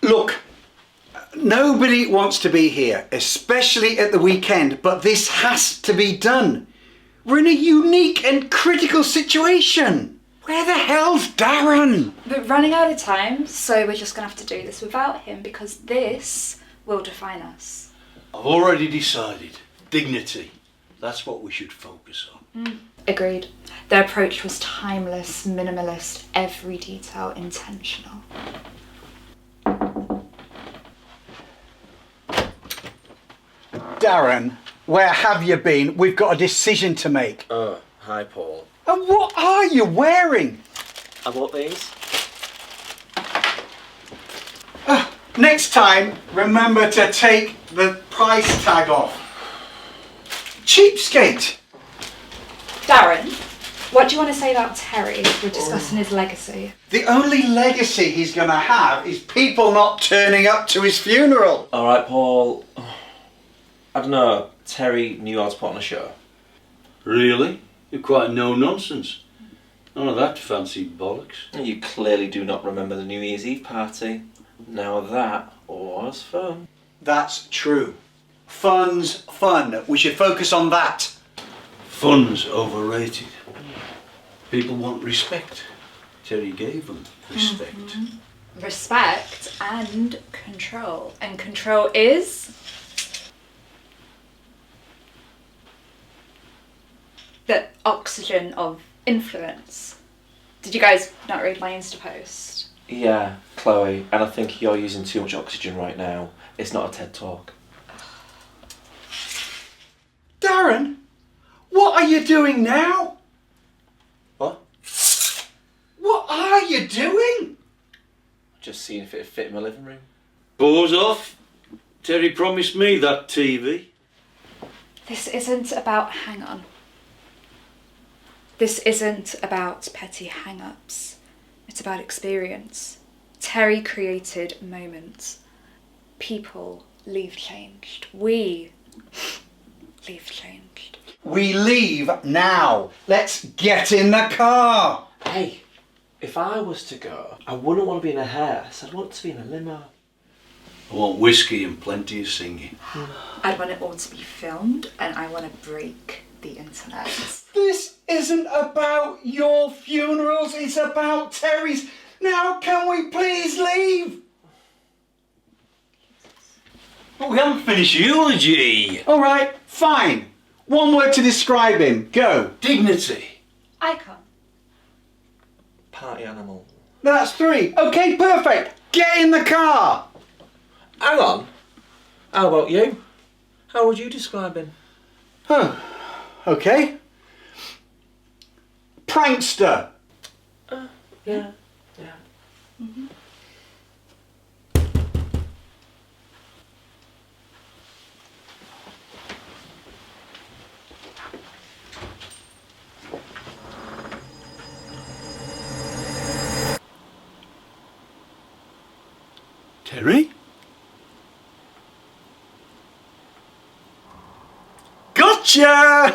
Look, nobody wants to be here, especially at the weekend, but this has to be done. We're in a unique and critical situation. Where the hell's Darren? We're running out of time, so we're just going to have to do this without him because this will define us. I've already decided. Dignity. That's what we should focus on. Agreed. Their approach was timeless, minimalist, every detail intentional. Darren, where have you been? We've got a decision to make. Hi Paul. And what are you wearing? I bought these. Next time, remember to take the price tag off. Cheapskate. Darren, what do you want to say about Terry? We're discussing his legacy. The only legacy he's going to have is people not turning up to his funeral. Alright Paul. I don't know, Terry knew how to put on a show. Really? You're quite no-nonsense. None of that fancy bollocks. You clearly do not remember the New Year's Eve party. Now that was fun. That's true. Fun's fun. We should focus on that. Fun's overrated. People want respect. Terry gave them respect. Respect and control. And control is the oxygen of influence. Did you guys not read my Insta post? Yeah, Chloe, and I think you're using too much oxygen right now. It's not a TED Talk. Darren, what are you doing now? What? What are you doing? Just seeing if it'd fit in my living room. Pause off. Terry promised me that TV. This isn't about hang on. This isn't about petty hang-ups. It's about experience. Terry created moments. People leave changed. We leave changed. We leave now. Let's get in the car. Hey, if I was to go, I wouldn't want to be in a hearse. I'd want to be in a limo. I want whiskey and plenty of singing. I'd want it all to be filmed and I want to break the internet. This isn't about your funerals, it's about Terry's. Now can we please leave? But we haven't finished eulogy. All right, fine. One word to describe him. Go. Dignity. Icon. Party animal. That's 3. Okay, perfect. Get in the car. Hang on. How about you? How would you describe him? Okay. Prankster. Yeah. Terry? Gotcha!